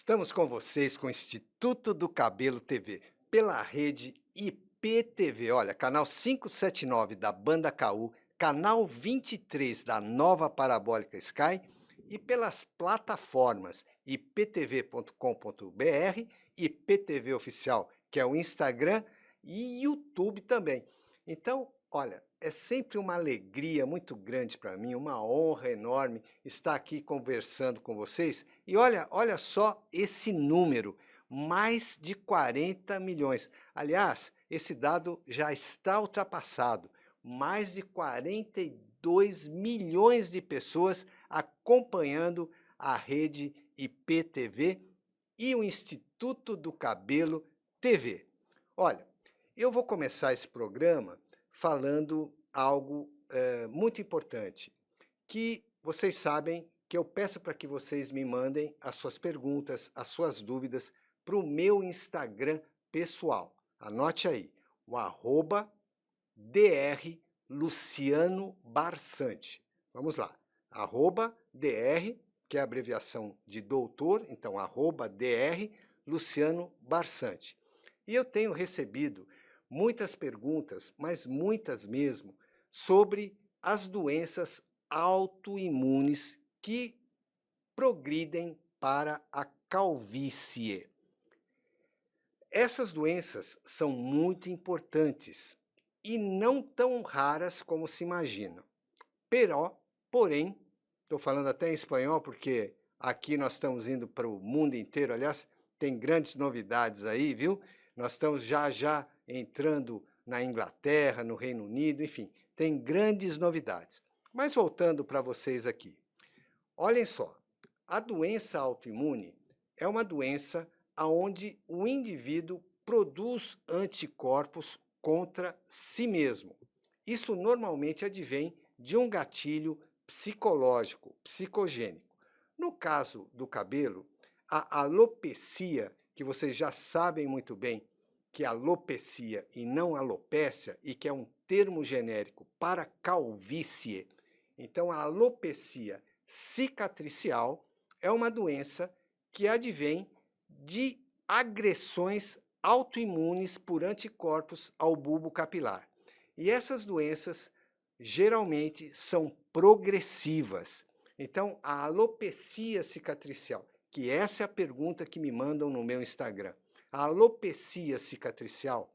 Estamos com vocês com o Instituto do Cabelo TV, pela rede IPTV. Olha, canal 579 da Banda KU, canal 23 da Nova Parabólica Sky e pelas plataformas iptv.com.br, IPTV Oficial, que é o Instagram, e YouTube também. Então, olha, é sempre uma alegria muito grande para mim, uma honra enorme estar aqui conversando com vocês. E olha só esse número, mais de 40 milhões. Aliás, esse dado já está ultrapassado. Mais de 42 milhões de pessoas acompanhando a rede IPTV e o Instituto do Cabelo TV. Olha, eu vou começar esse programa falando algo muito importante, que vocês sabem que eu peço para que vocês me mandem as suas perguntas, as suas dúvidas para o meu Instagram pessoal. Anote aí, o @Dr. Luciano Barsante. Vamos lá, @Dr, que é a abreviação de doutor, então @Dr. Luciano Barsante. E eu tenho recebido muitas perguntas, mas muitas mesmo, sobre as doenças autoimunes que progridem para a calvície. Essas doenças são muito importantes e não tão raras como se imagina. Porém, estou falando até em espanhol porque aqui nós estamos indo para o mundo inteiro, aliás, tem grandes novidades aí, viu? Nós estamos já entrando na Inglaterra, no Reino Unido, enfim, tem grandes novidades. Mas voltando para vocês aqui, olhem só, a doença autoimune é uma doença onde o indivíduo produz anticorpos contra si mesmo. Isso normalmente advém de um gatilho psicológico, psicogênico. No caso do cabelo, a alopecia, que vocês já sabem muito bem que é alopecia e não alopécia, e que é um termo genérico para calvície. Então, a alopecia cicatricial é uma doença que advém de agressões autoimunes por anticorpos ao bulbo capilar. E essas doenças geralmente são progressivas. Então, a alopecia cicatricial, que essa é a pergunta que me mandam no meu Instagram. A alopecia cicatricial,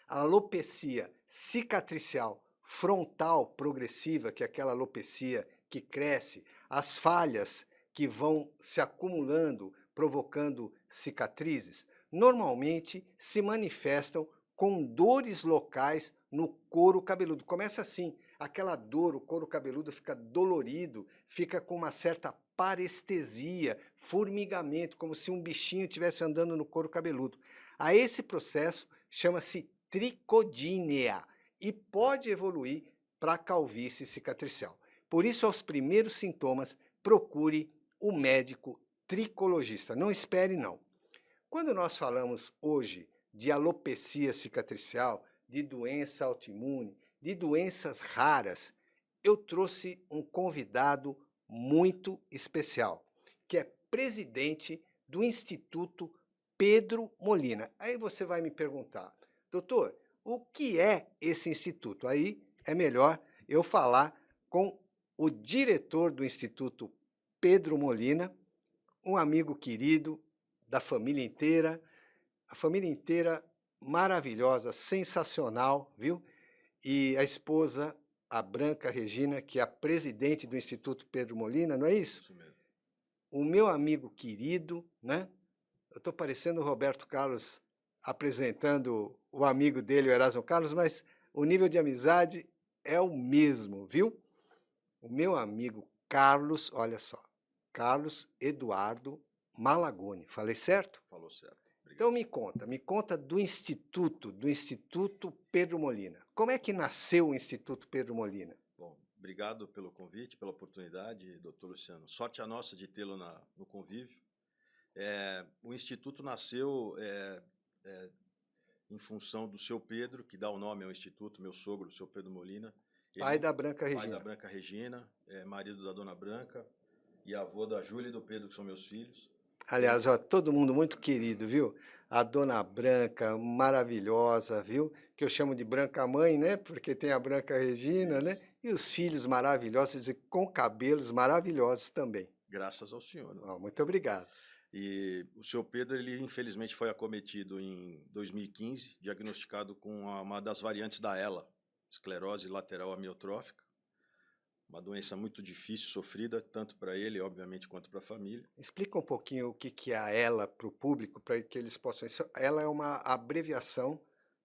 a alopecia cicatricial frontal progressiva, que é aquela alopecia que cresce, as falhas que vão se acumulando, provocando cicatrizes, normalmente se manifestam com dores locais no couro cabeludo. Começa assim, aquela dor, o couro cabeludo fica dolorido, fica com uma certa parestesia, formigamento, como se um bichinho estivesse andando no couro cabeludo. A esse processo chama-se tricodínea e pode evoluir para a calvície cicatricial. Por isso, aos primeiros sintomas, procure o médico tricologista. Não espere, não. Quando nós falamos hoje de alopecia cicatricial, de doença autoimune, de doenças raras, eu trouxe um convidado muito especial, que é presidente do Instituto Pedro Molina. Aí você vai me perguntar, doutor, o que é esse instituto? Aí é melhor eu falar com o diretor do Instituto Pedro Molina, um amigo querido da família inteira, a família inteira maravilhosa, sensacional, viu? E a esposa, a Branca Regina, que é a presidente do Instituto Pedro Molina, não é isso? Isso mesmo. O meu amigo querido, né? Eu estou parecendo o Roberto Carlos apresentando o amigo dele, o Erasmo Carlos, mas o nível de amizade é o mesmo, viu? O meu amigo Carlos, olha só, Carlos Eduardo Malagoni. Falei certo? Falou certo. Então Obrigado. me conta do Instituto Pedro Molina. Como é que nasceu o Instituto Pedro Molina? Bom, obrigado pelo convite, pela oportunidade, doutor Luciano. Sorte a nossa de tê-lo no convívio. O Instituto nasceu em função do seu Pedro, que dá o nome ao Instituto, meu sogro, o seu Pedro Molina. Pai da Branca Pai Regina. da Branca Regina, marido da Dona Branca e avô da Júlia e do Pedro, que são meus filhos. Aliás, ó, todo mundo muito querido, viu? A Dona Branca, maravilhosa, viu? Que eu chamo de Branca Mãe, né? Porque tem a Branca Regina, né? Isso. E os filhos maravilhosos e com cabelos maravilhosos também. Graças ao senhor, né? Ó, muito obrigado. E o seu Pedro, ele infelizmente foi acometido em 2015, diagnosticado com uma das variantes da ELA, esclerose lateral amiotrófica, uma doença muito difícil, sofrida, tanto para ele, obviamente, quanto para a família. Explica um pouquinho o que que é a ELA para o público, para que eles possam. Ela é uma abreviação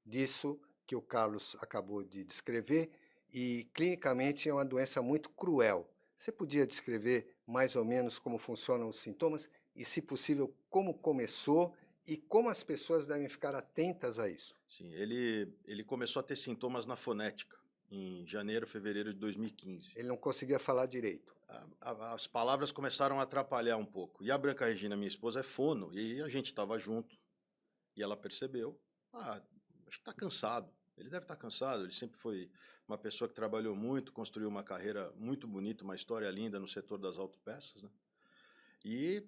disso que o Carlos acabou de descrever e clinicamente é uma doença muito cruel. Você podia descrever mais ou menos como funcionam os sintomas e, se possível, como começou e como as pessoas devem ficar atentas a isso? Sim, ele começou a ter sintomas na fonética em janeiro, fevereiro de 2015. Ele não conseguia falar direito. As palavras começaram a atrapalhar um pouco. E a Branca Regina, minha esposa, é fono, e a gente estava junto, e ela percebeu, acho que está cansado, ele deve estar cansado, ele sempre foi uma pessoa que trabalhou muito, construiu uma carreira muito bonita, uma história linda no setor das autopeças, né? E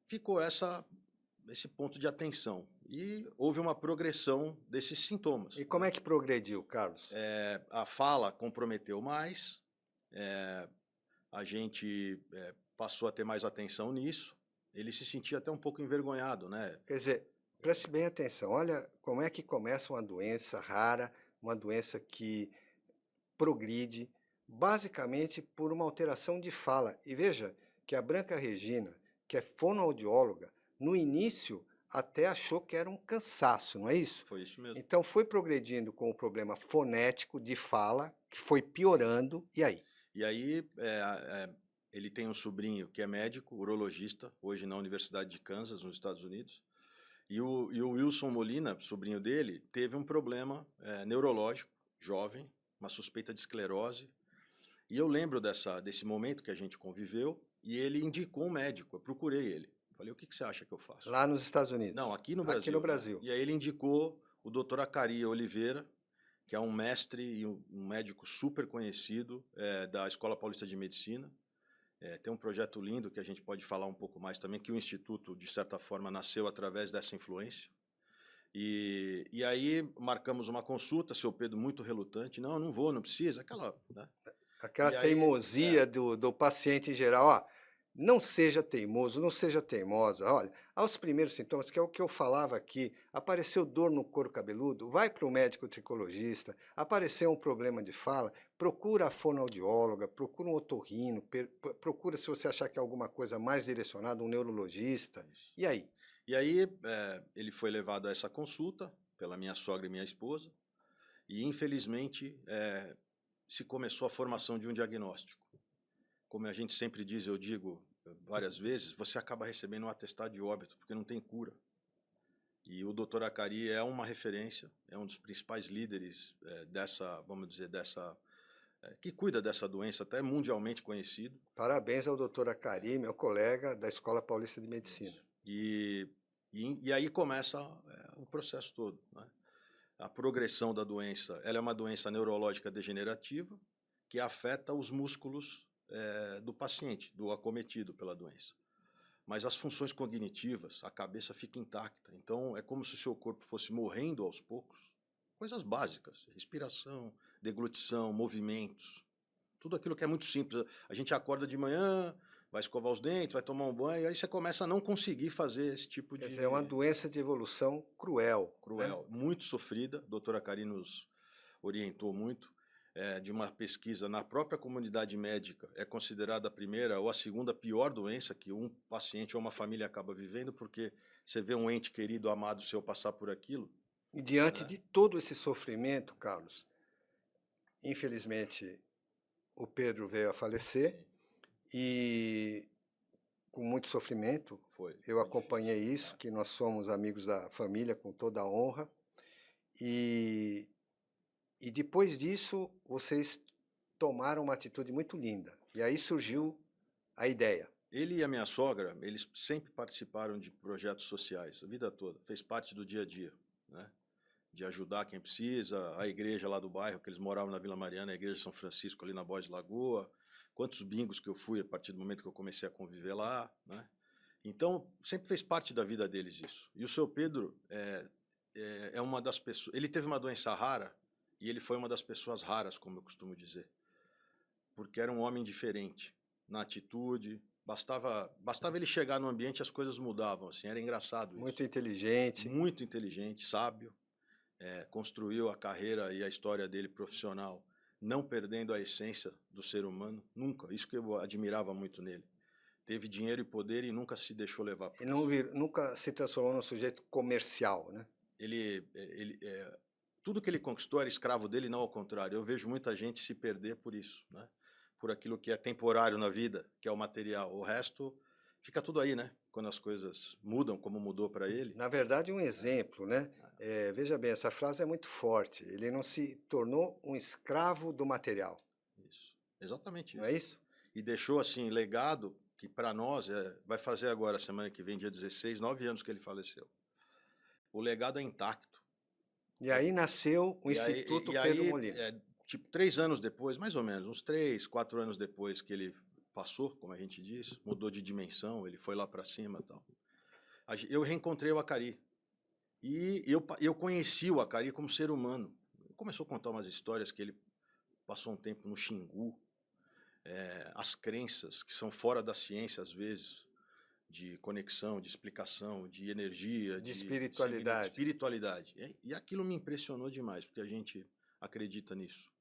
ficou esse ponto de atenção. E houve uma progressão desses sintomas. E como é que progrediu, Carlos? A fala comprometeu mais, a gente passou a ter mais atenção nisso, ele se sentia até um pouco envergonhado, né? Quer dizer, preste bem atenção, olha como é que começa uma doença rara, uma doença que progride, basicamente por uma alteração de fala. E veja que a Branca Regina, que é fonoaudióloga, no início até achou que era um cansaço, não é isso? Foi isso mesmo. Então foi progredindo com o problema fonético de fala, que foi piorando, e aí? E aí ele tem um sobrinho que é médico, urologista, hoje na Universidade de Kansas, nos Estados Unidos. E o Wilson Molina, sobrinho dele, teve um problema neurológico, jovem, uma suspeita de esclerose. E eu lembro desse momento que a gente conviveu, e ele indicou um médico, eu procurei ele. Falei, o que você acha que eu faço? Lá nos Estados Unidos? Não, aqui no Brasil. Aqui no Brasil. Né? E aí ele indicou o Dr. Acaria Oliveira, que é um mestre e um médico super conhecido da Escola Paulista de Medicina. Tem um projeto lindo que a gente pode falar um pouco mais também, que o Instituto, de certa forma, nasceu através dessa influência. E aí marcamos uma consulta, seu Pedro muito relutante, não vou, não precisa, né? Aquela E aí, teimosia do paciente em geral, ó, não seja teimoso, não seja teimosa. Olha, aos primeiros sintomas, que é o que eu falava aqui, apareceu dor no couro cabeludo, vai para o médico tricologista, apareceu um problema de fala, procura a fonoaudióloga, procura um otorrino, procura, se você achar que é alguma coisa mais direcionada, um neurologista. E aí? E aí ele foi levado a essa consulta pela minha sogra e minha esposa, e infelizmente se começou a formação de um diagnóstico. Como a gente sempre diz, eu digo várias vezes, você acaba recebendo um atestado de óbito, porque não tem cura. E o Dr. Acari é uma referência, é um dos principais líderes que cuida dessa doença, até mundialmente conhecido. Parabéns ao Dr. Acari, meu colega da Escola Paulista de Medicina. E aí começa o processo todo, né? A progressão da doença, ela é uma doença neurológica degenerativa que afeta os músculos do paciente, do acometido pela doença. Mas as funções cognitivas, a cabeça fica intacta. Então, é como se o seu corpo fosse morrendo aos poucos. Coisas básicas, respiração, deglutição, movimentos, tudo aquilo que é muito simples. A gente acorda de manhã, vai escovar os dentes, vai tomar um banho, e aí você começa a não conseguir fazer esse tipo de... Quer dizer, é uma doença de evolução cruel. Cruel, né? Muito sofrida. A doutora Cari nos orientou muito. De uma pesquisa na própria comunidade médica, é considerada a primeira ou a segunda pior doença que um paciente ou uma família acaba vivendo, porque você vê um ente querido, amado seu passar por aquilo. E diante de todo esse sofrimento, Carlos, infelizmente o Pedro veio a falecer. Sim. E com muito sofrimento, eu acompanhei difícil, isso, que nós somos amigos da família com toda a honra. E depois disso, vocês tomaram uma atitude muito linda. E aí surgiu a ideia. Ele e a minha sogra, eles sempre participaram de projetos sociais, a vida toda. Fez parte do dia a dia, né? De ajudar quem precisa. A igreja lá do bairro, que eles moravam na Vila Mariana, a igreja de São Francisco, ali na Bois de Lagoa. Quantos bingos que eu fui a partir do momento que eu comecei a conviver lá, né? Então, sempre fez parte da vida deles isso. E o seu Pedro é uma das pessoas... Ele teve uma doença rara e ele foi uma das pessoas raras, como eu costumo dizer. Porque era um homem diferente na atitude. Bastava ele chegar no ambiente e as coisas mudavam. Assim, era engraçado isso. Muito inteligente. Muito inteligente, sábio. Construiu a carreira e a história dele profissional, não perdendo a essência do ser humano. Nunca. Isso que eu admirava muito nele. Teve dinheiro e poder e nunca se deixou levar por isso. Nunca se transformou num sujeito comercial, né? Tudo que ele conquistou era escravo dele, não ao contrário. Eu vejo muita gente se perder por isso, né? Por aquilo que é temporário na vida, que é o material. O resto fica tudo aí, né? Quando as coisas mudam, como mudou para ele. Na verdade, um exemplo, né? Veja bem, essa frase é muito forte. Ele não se tornou um escravo do material. Isso, exatamente isso. Não é isso? E deixou, assim, legado que para nós, vai fazer agora, semana que vem, dia 16, 9 anos que ele faleceu. O legado é intacto. E aí nasceu o Instituto Pedro Molina. Tipo, 3 anos depois, mais ou menos, uns 3, 4 anos depois que ele passou, como a gente diz, mudou de dimensão, ele foi lá para cima e tal. Eu reencontrei o Acari. E eu conheci o Acari como ser humano. Ele começou a contar umas histórias que ele passou um tempo no Xingu, as crenças que são fora da ciência, às vezes, de conexão, de explicação, de energia, de espiritualidade. E aquilo me impressionou demais, porque a gente acredita nisso.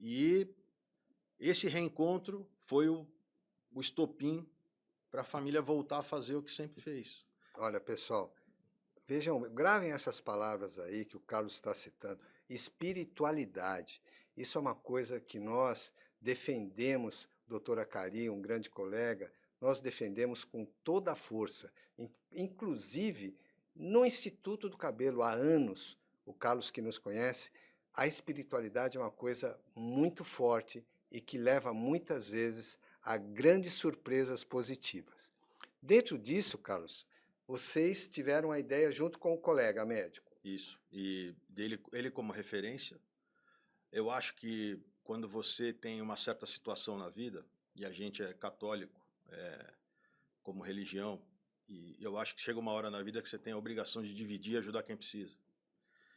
E esse reencontro foi o estopim para a família voltar a fazer o que sempre fez. Olha, pessoal, vejam, gravem essas palavras aí que o Carlos está citando. Espiritualidade. Isso é uma coisa que nós defendemos, doutor Acari, um grande colega, nós defendemos com toda a força. Inclusive, no Instituto do Cabelo, há anos, o Carlos que nos conhece, a espiritualidade é uma coisa muito forte e que leva muitas vezes a grandes surpresas positivas. Dentro disso, Carlos, vocês tiveram a ideia junto com o colega médico. Isso, e ele como referência, eu acho que quando você tem uma certa situação na vida, e a gente é católico como religião, e eu acho que chega uma hora na vida que você tem a obrigação de dividir e ajudar quem precisa.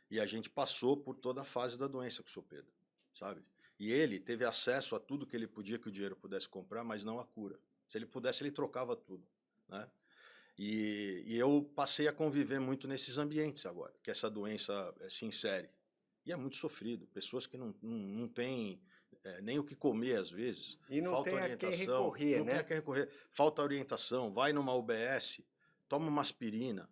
E a gente passou por toda a fase da doença com o seu Pedro, sabe? E ele teve acesso a tudo que ele podia, que o dinheiro pudesse comprar, mas não a cura. Se ele pudesse, ele trocava tudo, né? E eu passei a conviver muito nesses ambientes agora, que essa doença se insere. E é muito sofrido. Pessoas que não têm nem o que comer, às vezes. E não falta tem orientação, a quem recorrer, não né? tem a quem recorrer. Falta orientação, vai numa UBS, toma uma aspirina.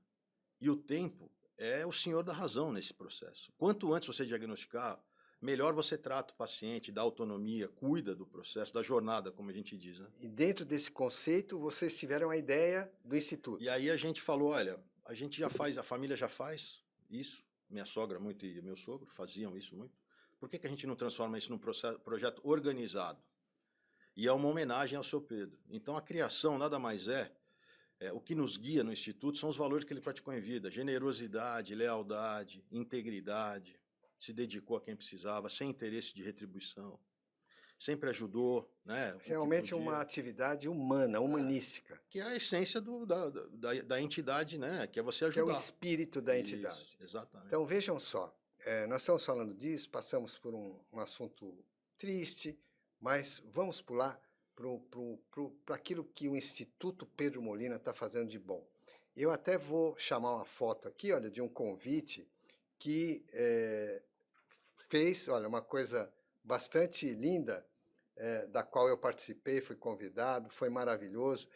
E o tempo é o senhor da razão nesse processo. Quanto antes você diagnosticar, melhor você trata o paciente, dá autonomia, cuida do processo, da jornada, como a gente diz, né? E dentro desse conceito, vocês tiveram a ideia do Instituto. E aí a gente falou, olha, a gente já faz, a família já faz isso, minha sogra muito e meu sogro faziam isso muito. Por que a gente não transforma isso num projeto organizado? E é uma homenagem ao seu Pedro. Então a criação nada mais o que nos guia no Instituto são os valores que ele praticou em vida: generosidade, lealdade, integridade, se dedicou a quem precisava, sem interesse de retribuição, sempre ajudou, né? Realmente uma atividade humana, humanística. Que é a essência da entidade, né? Que é você ajudar. Que é o espírito da entidade. Isso, exatamente. Então vejam só, nós estamos falando disso, passamos por um assunto triste, mas vamos pular para aquilo que o Instituto Pedro Molina está fazendo de bom. Eu até vou chamar uma foto aqui, olha, de um convite que fez, olha, uma coisa bastante linda, da qual eu participei, fui convidado, foi maravilhoso.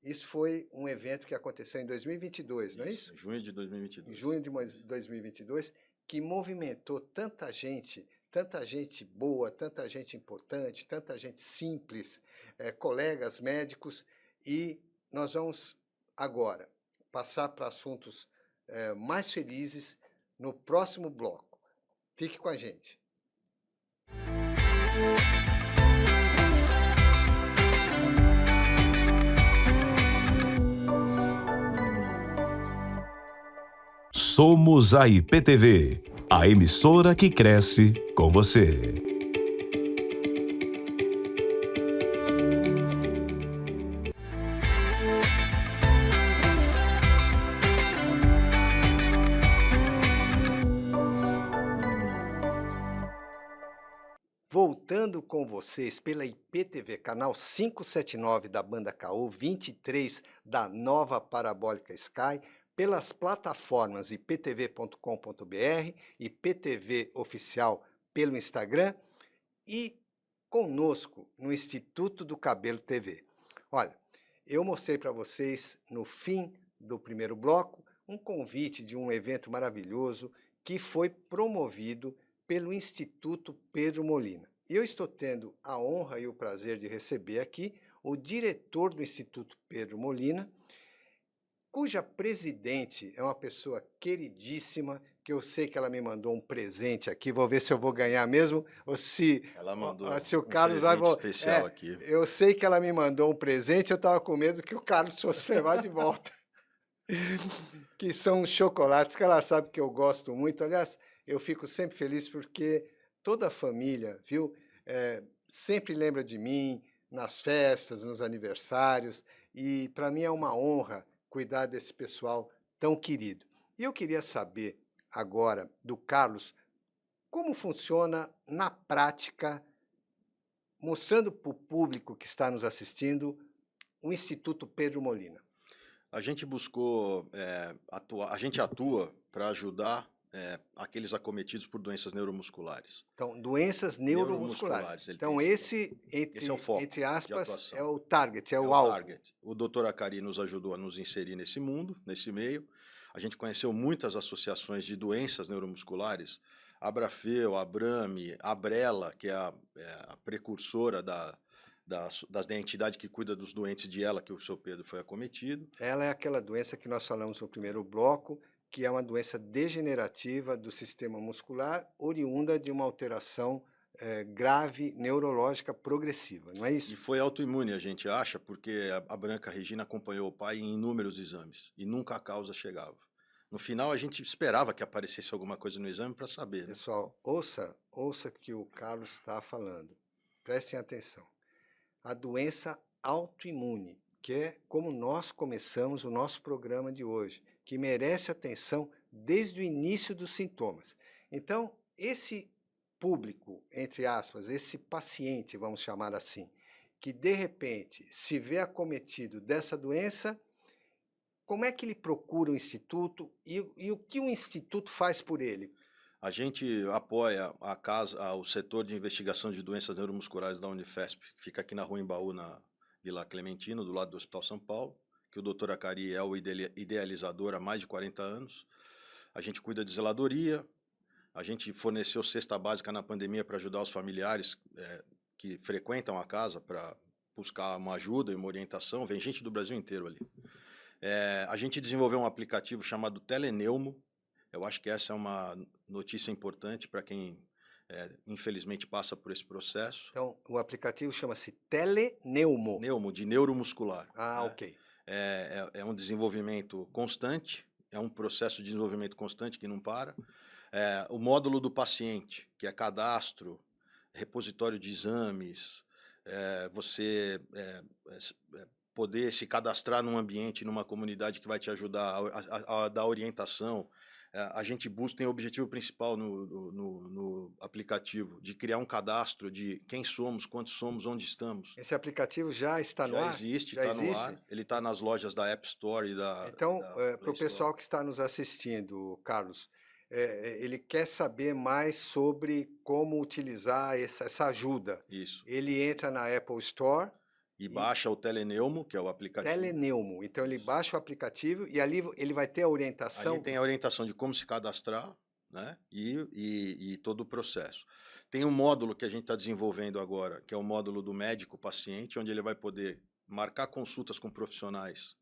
Isso foi um evento que aconteceu em 2022, não é isso? Junho de 2022. Em junho de 2022, que movimentou tanta gente boa, tanta gente importante, tanta gente simples, colegas médicos, e nós vamos agora passar para assuntos mais felizes no próximo bloco. Fique com a gente. Somos a IPTV, a emissora que cresce com você. voltando com vocês pela IPTV, canal 579 da banda Caô, 23 da nova Parabólica Sky, pelas plataformas iptv.com.br, IPTV Oficial pelo Instagram e conosco no Instituto do Cabelo TV. Olha, eu mostrei para vocês no fim do primeiro bloco um convite de um evento maravilhoso que foi promovido pelo Instituto Pedro Molina. E eu estou tendo a honra e o prazer de receber aqui o diretor do Instituto Pedro Molina, cuja presidente é uma pessoa queridíssima, que eu sei que ela me mandou um presente aqui, vou ver se eu vou ganhar mesmo, ou se, Ela mandou se o um Carlos vai... presente especial aqui. Eu sei que ela me mandou um presente, eu estava com medo que o Carlos fosse levar de volta. Que são os chocolates que ela sabe que eu gosto muito. Aliás, eu fico sempre feliz porque toda a família, viu, sempre lembra de mim nas festas, nos aniversários, e para mim é uma honra cuidar desse pessoal tão querido. E eu queria saber agora do Carlos como funciona na prática, mostrando para o público que está nos assistindo o Instituto Pedro Molina. A gente buscou a gente atua para ajudar aqueles acometidos por doenças neuromusculares. Então, doenças neuromusculares. Então, esse é o foco entre aspas, de é o target, é o alvo. Target. O Dr. Acari nos ajudou a nos inserir nesse mundo, nesse meio. A gente conheceu muitas associações de doenças neuromusculares, a Abrafeu, a Abrame, a Brela, que é a precursora da entidade que cuida dos doentes de ELA, que o seu Pedro foi acometido. Ela é aquela doença que nós falamos no primeiro bloco, que é uma doença degenerativa do sistema muscular, oriunda de uma alteração grave neurológica progressiva, não é isso? E foi autoimune, a gente acha, porque a Branca Regina acompanhou o pai em inúmeros exames e nunca a causa chegava. No final, a gente esperava que aparecesse alguma coisa no exame para saber. Né? Pessoal, ouça o que o Carlos está falando. Prestem atenção. A doença autoimune, que é como nós começamos o nosso programa de hoje, que merece atenção desde o início dos sintomas. Então, esse público, entre aspas, esse paciente, vamos chamar assim, que de repente se vê acometido dessa doença, como é que ele procura o Instituto e o que o Instituto faz por ele? A gente apoia o setor de investigação de doenças neuromusculares da Unifesp, que fica aqui na Rua Embaú, na Vila Clementino, do lado do Hospital São Paulo, que o Dr. Acari é o idealizador há mais de 40 anos. A gente cuida de zeladoria, a gente forneceu cesta básica na pandemia para ajudar os familiares que frequentam a casa para buscar uma ajuda e uma orientação. Vem gente do Brasil inteiro ali. A gente desenvolveu um aplicativo chamado Teleneumo. Eu acho que essa é uma notícia importante para quem, infelizmente, passa por esse processo. Então, o aplicativo chama-se Teleneumo. Neumo, de neuromuscular. Ah, ok. É um desenvolvimento constante, é um processo de desenvolvimento constante que não para. O módulo do paciente, que é cadastro, repositório de exames, você poder se cadastrar num ambiente, numa comunidade que vai te ajudar a dar orientação. A gente tem o objetivo principal no aplicativo, de criar um cadastro de quem somos, quantos somos, onde estamos. Esse aplicativo já está no ar? Já existe, está no ar. Ele está nas lojas da App Store e da Então, para o Play pessoal Store. que está nos assistindo, Carlos, ele quer saber mais sobre como utilizar essa ajuda. Isso. Ele entra na Apple Store... E baixa o Teleneumo, que é o aplicativo. Teleneumo. Então, ele baixa o aplicativo e ali ele vai ter a orientação... Ali tem a orientação de como se cadastrar, né? E todo o processo. Tem um módulo que a gente está desenvolvendo agora, que é o módulo do médico-paciente, onde ele vai poder marcar consultas com profissionais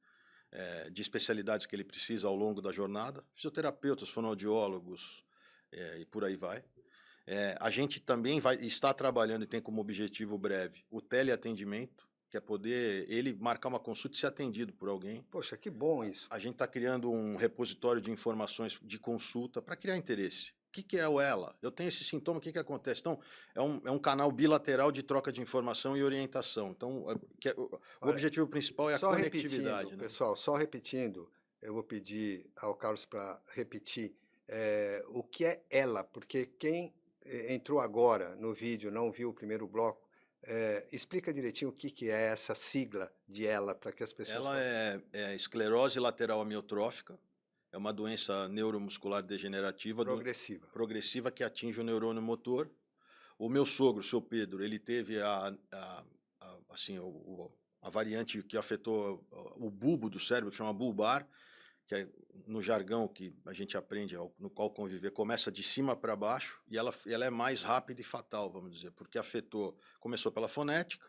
de especialidades que ele precisa ao longo da jornada, fisioterapeutas, fonoaudiólogos e por aí vai. A gente também está trabalhando e tem como objetivo breve o teleatendimento, que é poder ele marcar uma consulta e ser atendido por alguém. Poxa, que bom isso. A gente está criando um repositório de informações de consulta para criar interesse. O que é o ELA? Eu tenho esse sintoma, o que acontece? Então, é um canal bilateral de troca de informação e orientação. Então, o objetivo principal é a conectividade. Né? Pessoal, só repetindo, eu vou pedir ao Carlos para repetir o que é ELA, porque quem entrou agora no vídeo, não viu o primeiro bloco, explica direitinho o que é essa sigla de ELA, para que as pessoas Ela é esclerose lateral amiotrófica, é uma doença neuromuscular degenerativa progressiva. progressiva que atinge o neurônio motor. O meu sogro, o seu Pedro, ele teve assim, a variante que afetou o bulbo do cérebro, que chama bulbar, que é, no jargão que a gente aprende, no qual conviver, começa de cima para baixo, e ela é mais rápida e fatal, vamos dizer, porque começou pela fonética,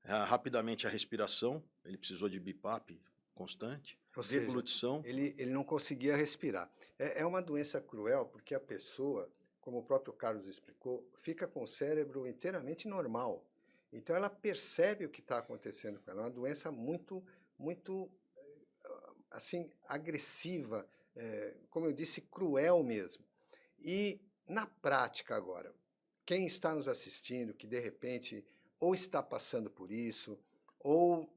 rapidamente a respiração, ele precisou de BiPAP constante, Ou seja, deglutição. ele não conseguia respirar. É uma doença cruel, porque a pessoa, como o próprio Carlos explicou, fica com o cérebro inteiramente normal. Então ela percebe o que está acontecendo com ela. É uma doença muito, muito assim, agressiva, como eu disse, cruel mesmo. E na prática agora, quem está nos assistindo, que de repente ou está passando por isso, ou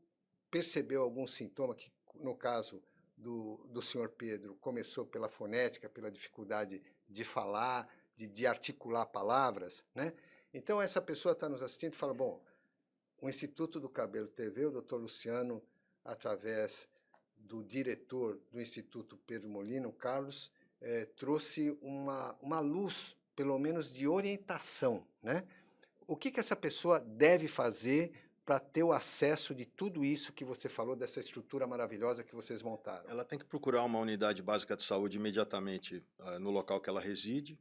percebeu algum sintoma, que no caso do senhor Pedro começou pela fonética, pela dificuldade de falar, de articular palavras, né? Então essa pessoa está nos assistindo e fala, bom, o Instituto do Cabelo TV, o Dr. Luciano, através do diretor do Instituto Pedro Molina, o Carlos, trouxe uma luz, pelo menos de orientação, né? O que essa pessoa deve fazer para ter o acesso de tudo isso que você falou, dessa estrutura maravilhosa que vocês montaram? Ela tem que procurar uma unidade básica de saúde imediatamente no local que ela reside,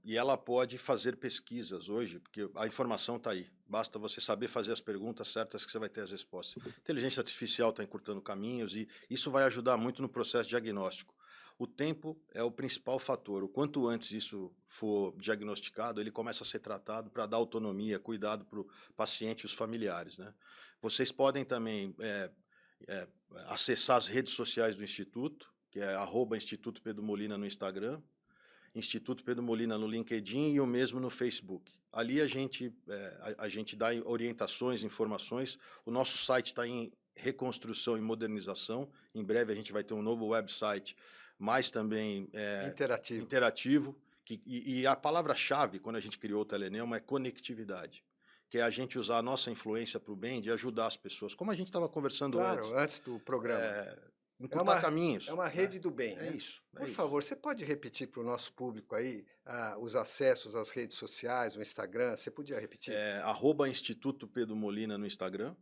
e ela pode fazer pesquisas hoje, porque a informação está aí. Basta você saber fazer as perguntas certas que você vai ter as respostas. A inteligência artificial está encurtando caminhos e isso vai ajudar muito no processo diagnóstico. O tempo é o principal fator. O quanto antes isso for diagnosticado, ele começa a ser tratado para dar autonomia, cuidado para o paciente e os familiares, né? Vocês podem também acessar as redes sociais do Instituto, que é @Instituto Pedro Molina no Instagram, Instituto Pedro Molina no LinkedIn e o mesmo no Facebook. Ali a gente dá orientações, informações. O nosso site está em reconstrução e modernização. Em breve a gente vai ter um novo website, mas também interativo. E a palavra-chave, quando a gente criou o Teleneuma, é conectividade, que é a gente usar a nossa influência para o bem, de ajudar as pessoas. Como a gente estava conversando antes do programa. Encurtar caminhos. É uma rede do bem. É né? isso. Por favor, você pode repetir para o nosso público aí os acessos às redes sociais, o Instagram? Você podia repetir? @Instituto Pedro Molina no Instagram,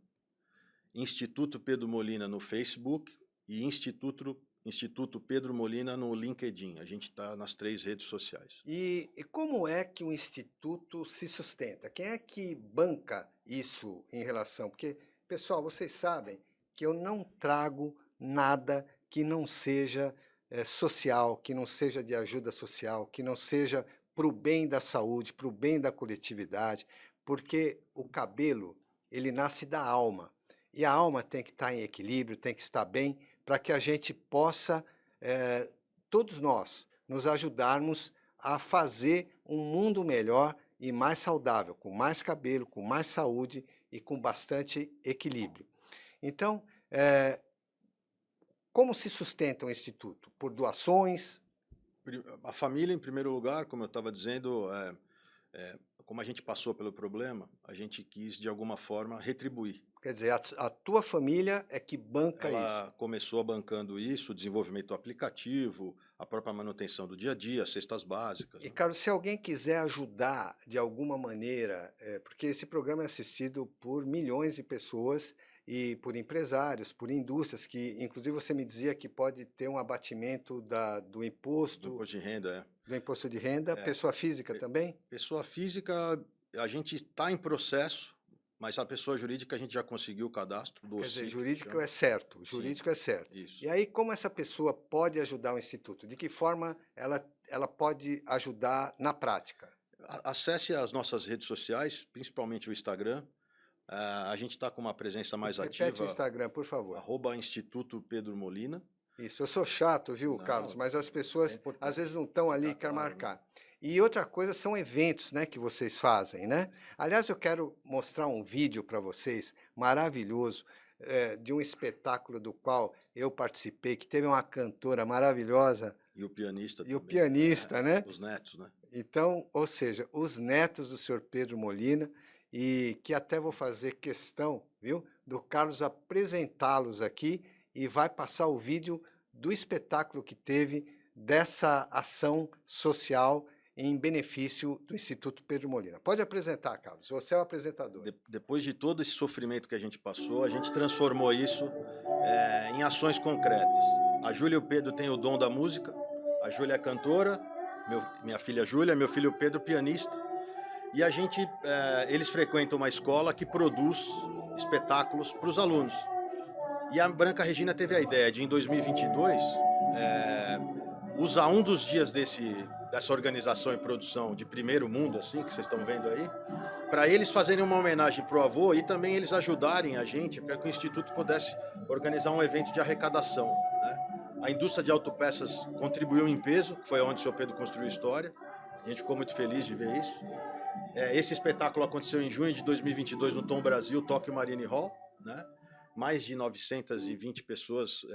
Instituto Pedro Molina no Facebook e Instituto Pedro Molina no LinkedIn. A gente está nas 3 redes sociais. E como é que o Instituto se sustenta? Quem é que banca isso em relação? Porque, pessoal, vocês sabem que eu não trago nada que não seja social, que não seja de ajuda social, que não seja para o bem da saúde, para o bem da coletividade, porque o cabelo, ele nasce da alma, e a alma tem que estar em equilíbrio, tem que estar bem, para que a gente possa, todos nós, nos ajudarmos a fazer um mundo melhor e mais saudável, com mais cabelo, com mais saúde e com bastante equilíbrio. Então, como se sustenta o Instituto? Por doações? A família, em primeiro lugar, como eu estava dizendo, como a gente passou pelo problema, a gente quis, de alguma forma, retribuir. Quer dizer, a tua família é que banca isso? Ela começou bancando isso, o desenvolvimento do aplicativo, a própria manutenção do dia a dia, as cestas básicas. E, Carlos, se alguém quiser ajudar de alguma maneira, porque esse programa é assistido por milhões de pessoas, e por empresários, por indústrias, que inclusive você me dizia que pode ter um abatimento do imposto... Do imposto de renda, Do imposto de renda, pessoa física também? Pessoa física, a gente está em processo, mas a pessoa jurídica a gente já conseguiu o cadastro do Quer dizer, OCIC, jurídico é certo, jurídico é certo. Isso. E aí, como essa pessoa pode ajudar o Instituto? De que forma ela pode ajudar na prática? Acesse as nossas redes sociais, principalmente o Instagram. A gente está com uma presença mais ativa. Repete o Instagram, por favor. @Instituto Pedro Molina. Isso, eu sou chato, viu, Não, Carlos? Mas as pessoas às vezes não estão ali, querem claro, marcar. né? E outra coisa são eventos, né, que vocês fazem, né? Aliás, eu quero mostrar um vídeo para vocês maravilhoso de um espetáculo do qual eu participei, que teve uma cantora maravilhosa. E o pianista E o também. pianista, né? Os netos, né? Então, ou seja, os netos do senhor Pedro Molina, e que até vou fazer questão, viu, do Carlos apresentá-los aqui e vai passar o vídeo do espetáculo que teve dessa ação social em benefício do Instituto Pedro Molina. Pode apresentar, Carlos, você é o apresentador. Depois de todo esse sofrimento que a gente passou, a gente transformou isso em ações concretas. A Júlia e o Pedro têm o dom da música, a Júlia é cantora, minha filha Júlia, meu filho Pedro pianista, e eles frequentam uma escola que produz espetáculos para os alunos. E a Branca Regina teve a ideia de, em 2022, usar um dos dias dessa organização e produção de primeiro mundo, assim, que vocês estão vendo aí, para eles fazerem uma homenagem para o avô e também eles ajudarem a gente para que o Instituto pudesse organizar um evento de arrecadação, né? A indústria de autopeças contribuiu em peso, que foi onde o seu Pedro construiu história. A gente ficou muito feliz de ver isso. Esse espetáculo aconteceu em junho de 2022 no Tom Brasil, Tóquio Marine Hall, né? Mais de 920 pessoas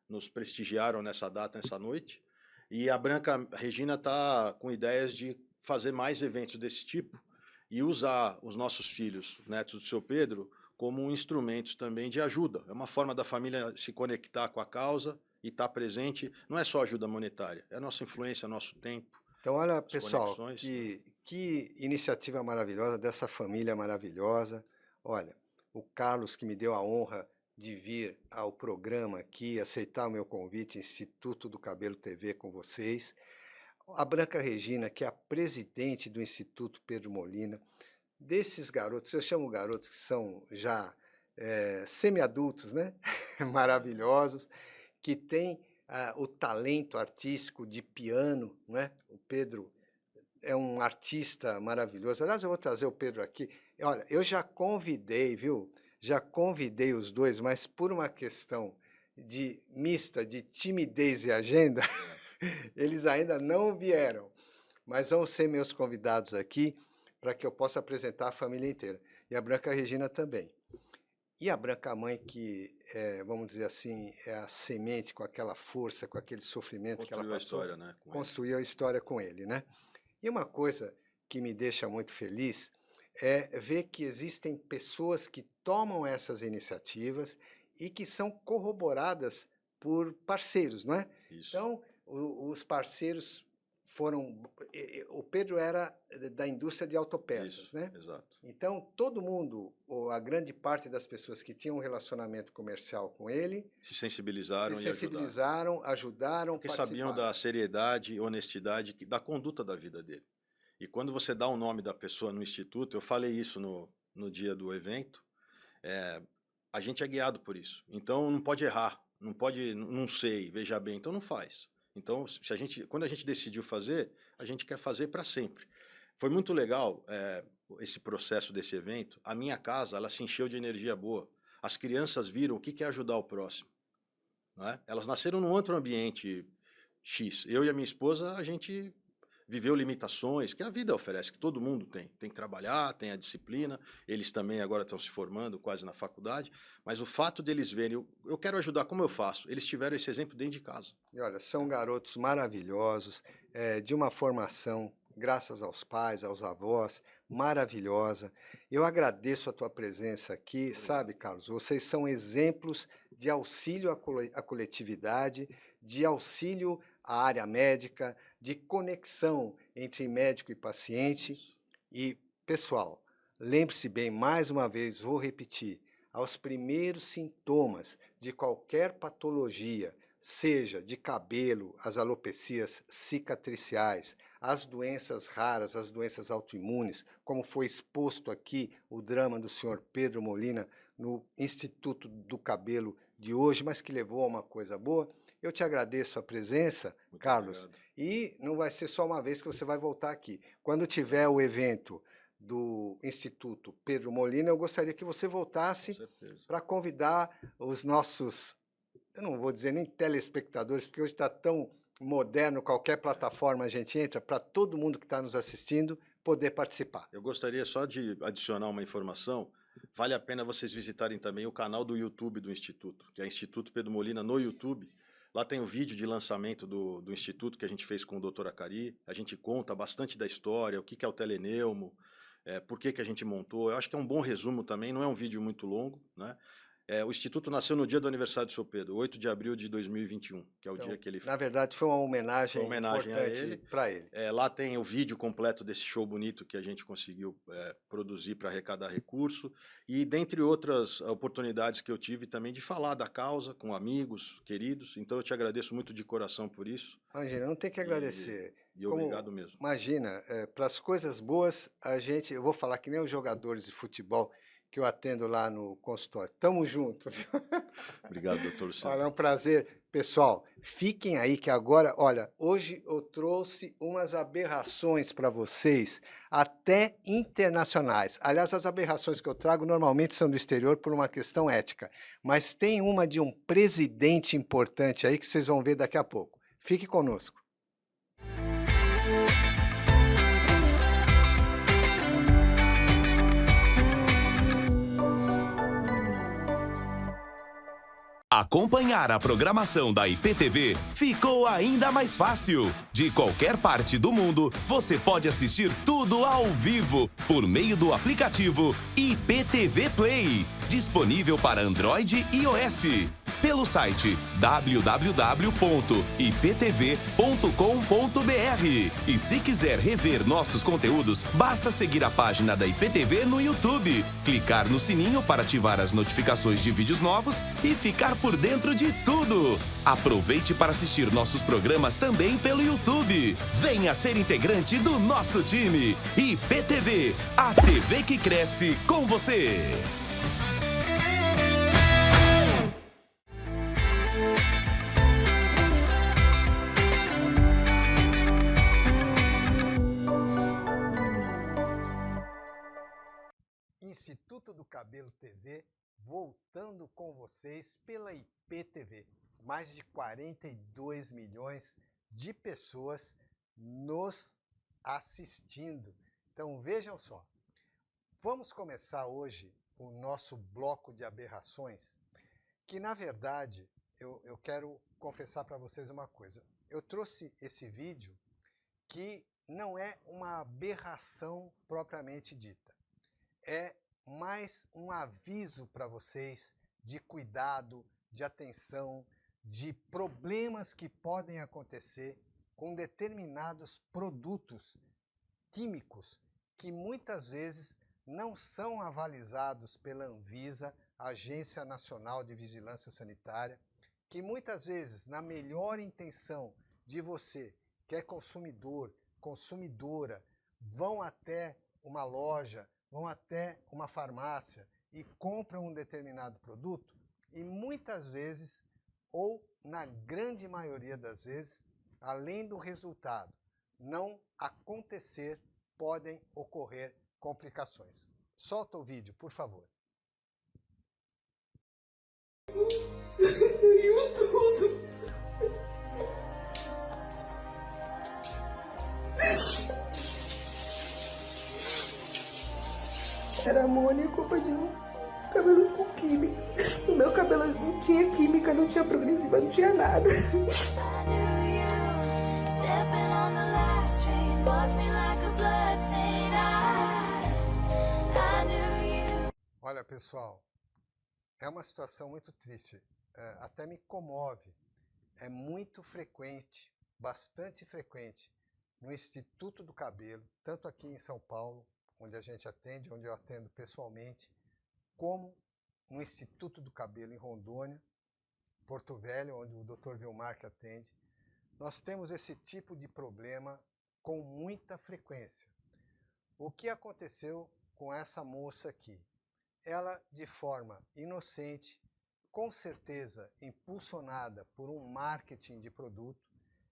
nos prestigiaram nessa data, nessa noite. E a Branca Regina está com ideias de fazer mais eventos desse tipo e usar os nossos filhos, netos do seu Pedro, como instrumentos também de ajuda. É uma forma da família se conectar com a causa e estar presente. Não é só ajuda monetária, é a nossa influência, nosso tempo. Então, olha, pessoal, que iniciativa maravilhosa dessa família maravilhosa. Olha, o Carlos, que me deu a honra de vir ao programa aqui, aceitar o meu convite, Instituto do Cabelo TV com vocês. A Branca Regina, que é a presidente do Instituto Pedro Molina. Desses garotos, eu chamo garotos que são já semi-adultos, né? Maravilhosos, que têm o talento artístico de piano, né? O Pedro é um artista maravilhoso. Aliás, eu vou trazer o Pedro aqui. Olha, eu já convidei, viu? Já convidei os dois, mas por uma questão mista de timidez e agenda, eles ainda não vieram. Mas vão ser meus convidados aqui para que eu possa apresentar a família inteira. E a Branca Regina também. E a Branca Mãe, que, vamos dizer assim, é a semente com aquela força, com aquele sofrimento que ela passou. Construiu a história, né? Construiu a história com ele, né? E uma coisa que me deixa muito feliz é ver que existem pessoas que tomam essas iniciativas e que são corroboradas por parceiros, não é? Isso. Então, os parceiros foram... O Pedro era da indústria de autopeças, Isso, né? Exato. Então, todo mundo, ou a grande parte das pessoas que tinham um relacionamento comercial com ele... Se sensibilizaram ajudaram, porque sabiam da seriedade e honestidade da conduta da vida dele. E quando você dá o nome da pessoa no Instituto, eu falei isso no dia do evento, a gente é guiado por isso. Então, não pode errar, não sei, veja bem, então não faz. Então, quando a gente decidiu fazer, a gente quer fazer para sempre. Foi muito legal esse processo desse evento. A minha casa, ela se encheu de energia boa. As crianças viram o que é ajudar o próximo. Não é? Elas nasceram num outro ambiente X. Eu e a minha esposa, a gente viveu limitações que a vida oferece, que todo mundo tem. Tem que trabalhar, tem a disciplina. Eles também agora estão se formando, quase na faculdade. Mas o fato deles verem, eu quero ajudar, como eu faço? Eles tiveram esse exemplo dentro de casa. E olha, são garotos maravilhosos, de uma formação, graças aos pais, aos avós, maravilhosa. Eu agradeço a tua presença aqui, sabe, Carlos? Vocês são exemplos de auxílio à coletividade, de auxílio à área médica, de conexão entre médico e paciente. E, pessoal, lembre-se bem, mais uma vez, vou repetir, aos primeiros sintomas de qualquer patologia, seja de cabelo, as alopecias cicatriciais, as doenças raras, as doenças autoimunes, como foi exposto aqui o drama do senhor Pedro Molina no Instituto do Cabelo de hoje, mas que levou a uma coisa boa. Eu te agradeço a presença, Muito Carlos, obrigado. E não vai ser só uma vez que você vai voltar aqui. Quando tiver o evento do Instituto Pedro Molina, eu gostaria que você voltasse para convidar os nossos, eu não vou dizer nem telespectadores, porque hoje está tão moderno, qualquer plataforma a gente entra, para todo mundo que está nos assistindo poder participar. Eu gostaria só de adicionar uma informação. Vale a pena vocês visitarem também o canal do YouTube do Instituto, que é Instituto Pedro Molina no YouTube, Lá tem o vídeo de lançamento do Instituto que a gente fez com o Dr. Acari. A gente conta bastante da história, o que é o teleneumo, por que a gente montou. Eu acho que é um bom resumo também, não é um vídeo muito longo, né? O Instituto nasceu no dia do aniversário do seu Pedro, 8 de abril de 2021, que é o dia que ele... Na verdade, foi uma homenagem, a ele. para ele. Lá tem o vídeo completo desse show bonito que a gente conseguiu produzir para arrecadar recurso. E dentre outras oportunidades que eu tive também de falar da causa com amigos, queridos. Então eu te agradeço muito de coração por isso. Imagina, não tem que agradecer. E obrigado mesmo. Imagina, para as coisas boas, eu vou falar que nem os jogadores de futebol que eu atendo lá no consultório. Tamo junto. Obrigado, doutor Luciano. Olha, é um prazer. Pessoal, fiquem aí que agora, olha, hoje eu trouxe umas aberrações para vocês, até internacionais. Aliás, as aberrações que eu trago normalmente são do exterior por uma questão ética, mas tem uma de um presidente importante aí que vocês vão ver daqui a pouco. Fique conosco. Acompanhar a programação da IPTV ficou ainda mais fácil. De qualquer parte do mundo, você pode assistir tudo ao vivo por meio do aplicativo IPTV Play, disponível para Android e iOS. Pelo site www.iptv.com.br. E se quiser rever nossos conteúdos, basta seguir a página da IPTV no YouTube, clicar no sininho para ativar as notificações de vídeos novos e ficar por dentro de tudo. Aproveite para assistir nossos programas também pelo YouTube. Venha ser integrante do nosso time. IPTV, a TV que cresce com você. Instituto do Cabelo TV, voltando com vocês pela IPTV. Mais de 42 milhões de pessoas nos assistindo. Então vejam só, vamos começar hoje o nosso bloco de aberrações, que na verdade eu quero confessar para vocês uma coisa. Eu trouxe esse vídeo que não é uma aberração propriamente dita. É mais um aviso para vocês de cuidado, de atenção, de problemas que podem acontecer com determinados produtos químicos que muitas vezes não são avalizados pela Anvisa, Agência Nacional de Vigilância Sanitária, que muitas vezes, na melhor intenção de você, que é consumidor, consumidora, vão até uma loja, vão até uma farmácia e compram um determinado produto e muitas vezes, ou na grande maioria das vezes, além do resultado não acontecer, podem ocorrer complicações. Solta o vídeo, por favor. Tudo. Era amônia, culpa de cabelos com química. No meu cabelo não tinha química, não tinha progressiva, não tinha nada. Olha, pessoal, é uma situação muito triste, até me comove. É muito frequente, bastante frequente, no Instituto do Cabelo, tanto aqui em São Paulo, onde a gente atende, onde eu atendo pessoalmente, como no Instituto do Cabelo em Rondônia, Porto Velho, onde o Dr. Vilmar que atende. Nós temos esse tipo de problema com muita frequência. O que aconteceu com essa moça aqui? Ela, de forma inocente, com certeza impulsionada por um marketing de produto,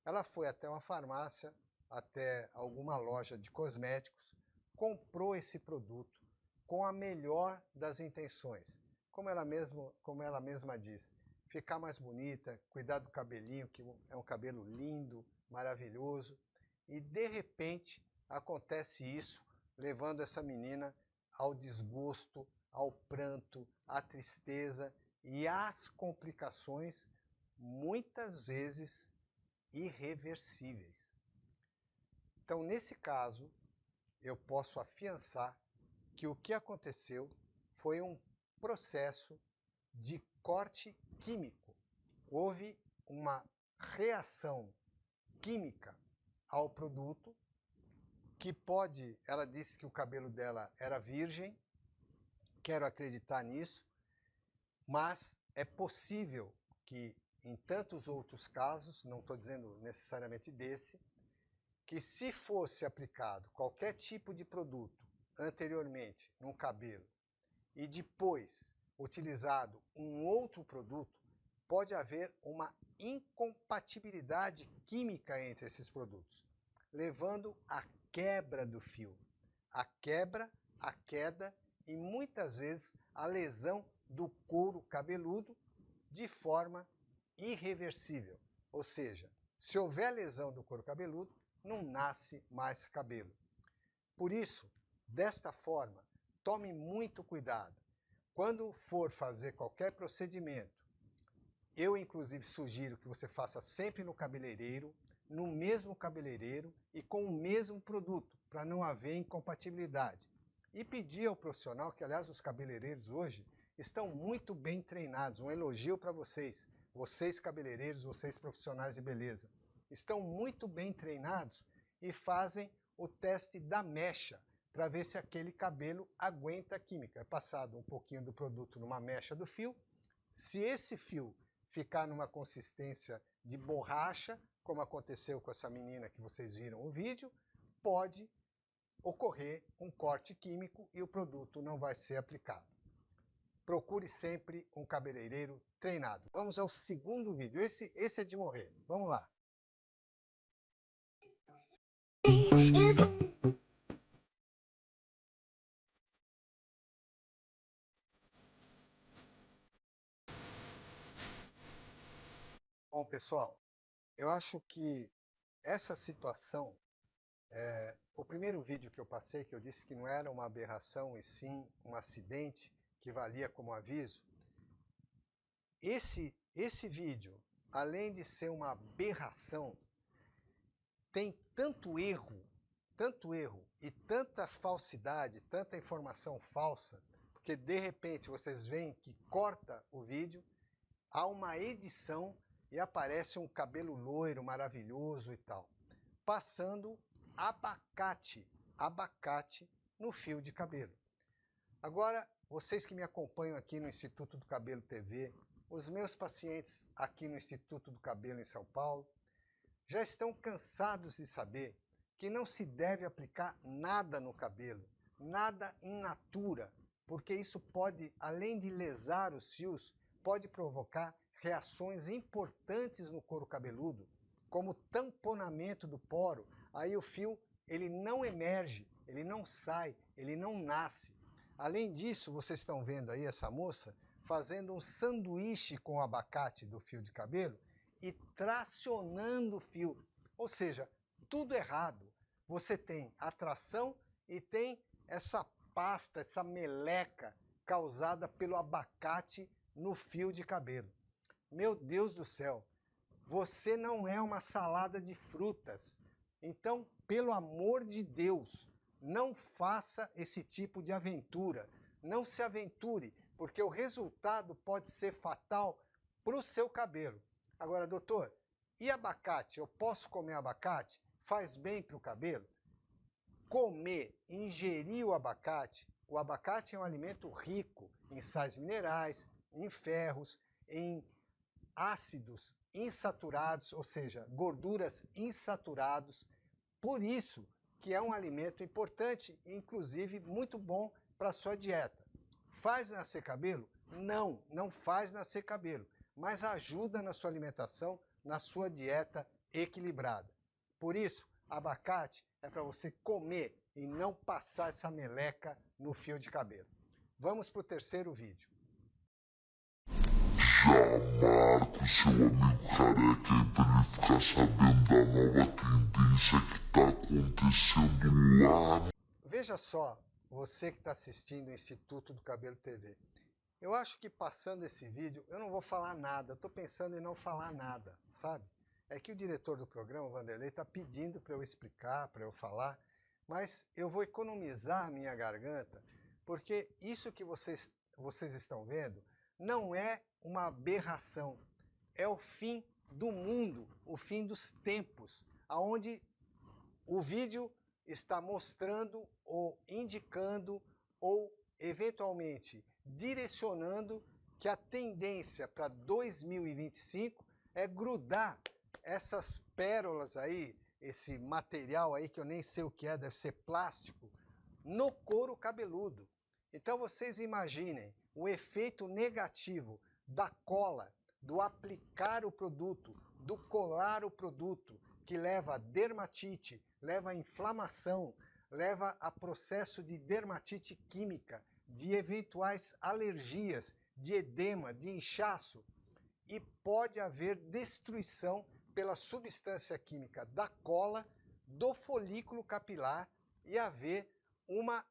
ela foi até uma farmácia, até alguma loja de cosméticos, comprou esse produto com a melhor das intenções. Como ela mesma diz, ficar mais bonita, cuidar do cabelinho, que é um cabelo lindo, maravilhoso, e de repente acontece isso, levando essa menina ao desgosto, ao pranto, à tristeza e às complicações muitas vezes irreversíveis. Então, nesse caso, eu posso afiançar que o que aconteceu foi um processo de corte químico. Houve uma reação química ao produto que pode... Ela disse que o cabelo dela era virgem, quero acreditar nisso, mas é possível que em tantos outros casos, não estou dizendo necessariamente desse, que se fosse aplicado qualquer tipo de produto anteriormente no cabelo e depois utilizado um outro produto, pode haver uma incompatibilidade química entre esses produtos, levando à quebra do fio, a quebra, a queda e muitas vezes a lesão do couro cabeludo de forma irreversível. Ou seja, se houver lesão do couro cabeludo, não nasce mais cabelo. Por isso, desta forma, tome muito cuidado. Quando for fazer qualquer procedimento, eu inclusive sugiro que você faça sempre no cabeleireiro, no mesmo cabeleireiro e com o mesmo produto, para não haver incompatibilidade. E pedir ao profissional, que aliás os cabeleireiros hoje estão muito bem treinados, um elogio para vocês, vocês cabeleireiros, vocês profissionais de beleza, estão muito bem treinados e fazem o teste da mecha, para ver se aquele cabelo aguenta a química. É passado um pouquinho do produto numa mecha do fio, se esse fio ficar numa consistência de borracha, como aconteceu com essa menina que vocês viram o vídeo, pode ocorrer um corte químico e o produto não vai ser aplicado. Procure sempre um cabeleireiro treinado. Vamos ao segundo vídeo. Esse é de morrer. Vamos lá. Bom, pessoal, eu acho que essa situação, o primeiro vídeo que eu passei, que eu disse que não era uma aberração e sim um acidente que valia como aviso, esse vídeo, além de ser uma aberração, tem tanto erro e tanta falsidade, tanta informação falsa, porque de repente vocês veem que corta o vídeo, há uma edição e aparece um cabelo loiro maravilhoso e tal, passando abacate no fio de cabelo. Agora, vocês que me acompanham aqui no Instituto do Cabelo TV, os meus pacientes aqui no Instituto do Cabelo em São Paulo, já estão cansados de saber que não se deve aplicar nada no cabelo, nada in natura, porque isso pode, além de lesar os fios, pode provocar reações importantes no couro cabeludo, como tamponamento do poro. Aí o fio ele não emerge, ele não sai, ele não nasce. Além disso, vocês estão vendo aí essa moça fazendo um sanduíche com o abacate do fio de cabelo e tracionando o fio. Ou seja, tudo errado. Você tem atração e tem essa pasta, essa meleca causada pelo abacate no fio de cabelo. Meu Deus do céu, você não é uma salada de frutas. Então, pelo amor de Deus, não faça esse tipo de aventura. Não se aventure, porque o resultado pode ser fatal para o seu cabelo. Agora, doutor, e abacate? Eu posso comer abacate? Faz bem para o cabelo? Comer, ingerir o abacate é um alimento rico em sais minerais, em ferros, em ácidos insaturados, ou seja, gorduras insaturados. Por isso que é um alimento importante e, inclusive, muito bom para a sua dieta. Faz nascer cabelo? Não, não faz nascer cabelo, mas ajuda na sua alimentação, na sua dieta equilibrada. Por isso, abacate é para você comer e não passar essa meleca no fio de cabelo. Vamos para o terceiro vídeo. Já marca o seu amigo careca aí para ele ficar sabendo da nova tendência que está acontecendo lá. Veja só, você que está assistindo o Instituto do Cabelo TV. eu acho que passando esse vídeo, eu não vou falar nada, eu estou pensando em não falar nada, sabe? É que o diretor do programa, o Vanderlei, está pedindo para eu explicar, para eu falar, mas eu vou economizar a minha garganta, porque isso que vocês estão vendo não é uma aberração, é o fim do mundo, o fim dos tempos, aonde o vídeo está mostrando ou indicando ou eventualmente direcionando que a tendência para 2025 é grudar essas pérolas aí, esse material aí que eu nem sei o que é, deve ser plástico, no couro cabeludo. Então vocês imaginem o efeito negativo da cola, do aplicar o produto, do colar o produto, que leva a dermatite, leva a inflamação, leva a processo de dermatite química, de eventuais alergias, de edema, de inchaço, e pode haver destruição pela substância química da cola, do folículo capilar, e haver uma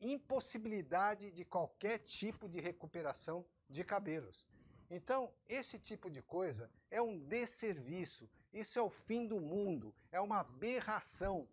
impossibilidade de qualquer tipo de recuperação de cabelos. Então, esse tipo de coisa é um desserviço, isso é o fim do mundo, é uma aberração.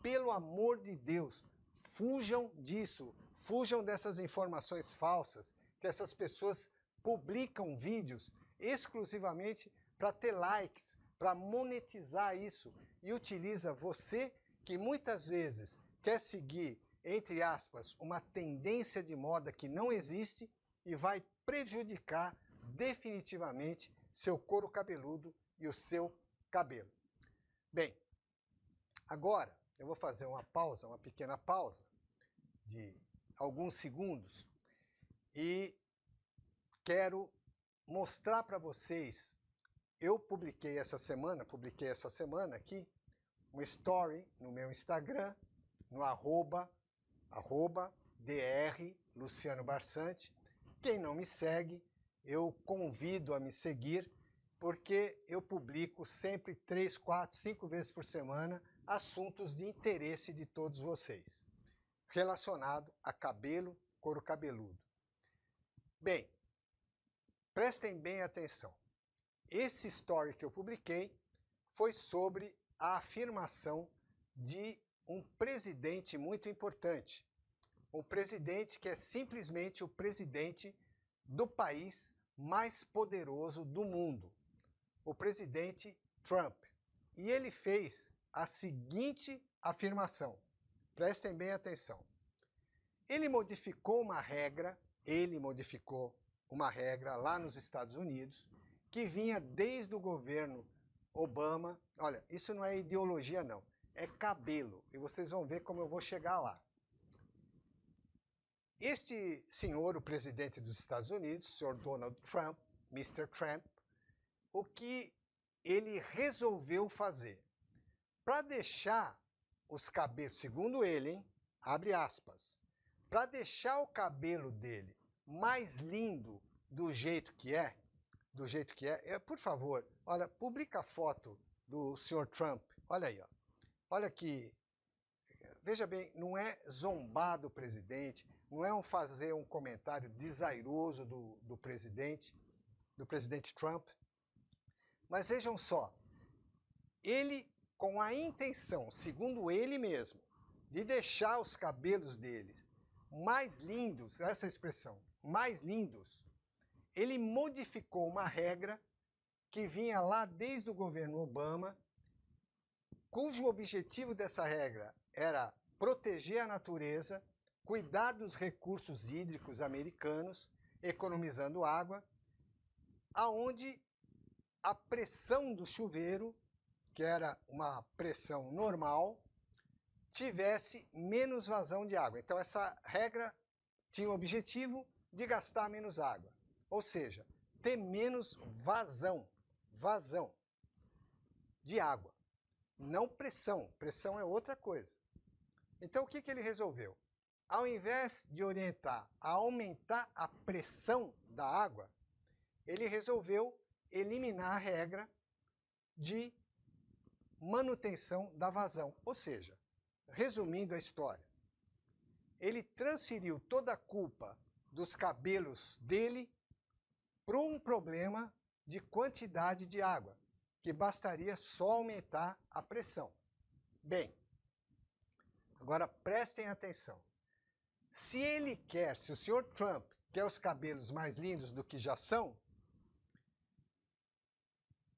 Pelo amor de Deus, fujam disso, fujam dessas informações falsas, que essas pessoas publicam vídeos exclusivamente para ter likes, para monetizar isso, e utiliza você, que muitas vezes quer seguir, entre aspas, uma tendência de moda que não existe e vai prejudicar definitivamente seu couro cabeludo e o seu cabelo. Bem, agora eu vou fazer uma pausa, uma pequena pausa de alguns segundos e quero mostrar para vocês. Eu publiquei essa semana aqui um story no meu Instagram, no @dr Luciano Barsante. Quem não me segue, eu convido a me seguir, porque eu publico sempre 3, 4, 5 vezes por semana assuntos de interesse de todos vocês, relacionado a cabelo, couro cabeludo. Bem, prestem bem atenção. Esse story que eu publiquei foi sobre a afirmação de um presidente muito importante. Um presidente que é simplesmente o presidente do país mais poderoso do mundo. O presidente Trump. E ele fez a seguinte afirmação. Prestem bem atenção. Ele modificou uma regra lá nos Estados Unidos, que vinha desde o governo Obama. Olha, isso não é ideologia não, é cabelo, e vocês vão ver como eu vou chegar lá. Este senhor, o presidente dos Estados Unidos, o senhor Donald Trump, Mr. Trump, o que ele resolveu fazer? Para deixar os cabelos, segundo ele, hein, abre aspas, para deixar o cabelo dele mais lindo do jeito que é, por favor, olha, publica a foto do senhor Trump, olha aí, ó. Olha que, veja bem, não é zombar do presidente, não é fazer um comentário desairoso do presidente Trump, mas vejam só, ele com a intenção, segundo ele mesmo, de deixar os cabelos dele mais lindos, essa expressão, mais lindos, ele modificou uma regra que vinha lá desde o governo Obama, cujo objetivo dessa regra era proteger a natureza, cuidar dos recursos hídricos americanos, economizando água, aonde a pressão do chuveiro, que era uma pressão normal, tivesse menos vazão de água. Então essa regra tinha o objetivo de gastar menos água, ou seja, ter menos vazão de água, não pressão. Pressão é outra coisa. Então o que ele resolveu? Ao invés de orientar a aumentar a pressão da água, ele resolveu eliminar a regra de manutenção da vazão. Ou seja, resumindo a história, ele transferiu toda a culpa dos cabelos dele para um problema de quantidade de água, que bastaria só aumentar a pressão. Bem, agora prestem atenção. Se o Sr. Trump quer os cabelos mais lindos do que já são,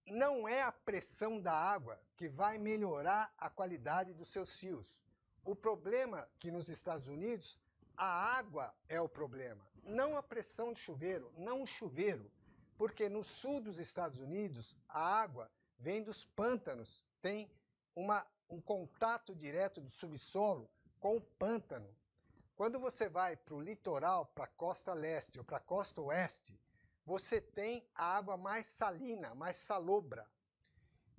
não é a pressão da água que vai melhorar a qualidade dos seus fios. O problema é que nos Estados Unidos, a água é o problema, não a pressão de chuveiro, não o chuveiro, porque no sul dos Estados Unidos, a água vem dos pântanos, tem um contato direto do subsolo com o pântano. Quando você vai para o litoral, para a costa leste ou para a costa oeste, você tem a água mais salina, mais salobra.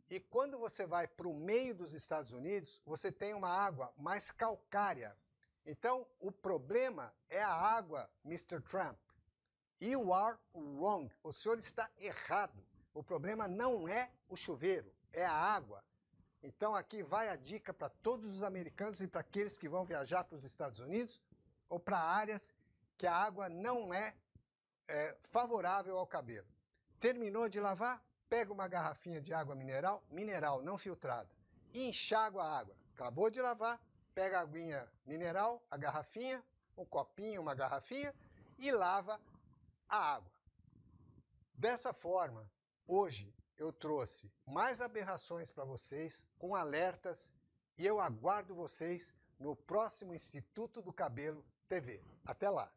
E quando você vai para o meio dos Estados Unidos, você tem uma água mais calcária. Então, o problema é a água, Mr. Trump. You are wrong. O senhor está errado. O problema não é o chuveiro, é a água. Então, aqui vai a dica para todos os americanos e para aqueles que vão viajar para os Estados Unidos ou para áreas que a água não é favorável ao cabelo. Terminou de lavar? Pega uma garrafinha de água mineral não filtrada, e enxágua a água. Acabou de lavar, pega a aguinha mineral, a garrafinha, um copinho, uma garrafinha, e lava a água. Dessa forma, hoje eu trouxe mais aberrações para vocês, com alertas, e eu aguardo vocês no próximo Instituto do Cabelo TV. Até lá!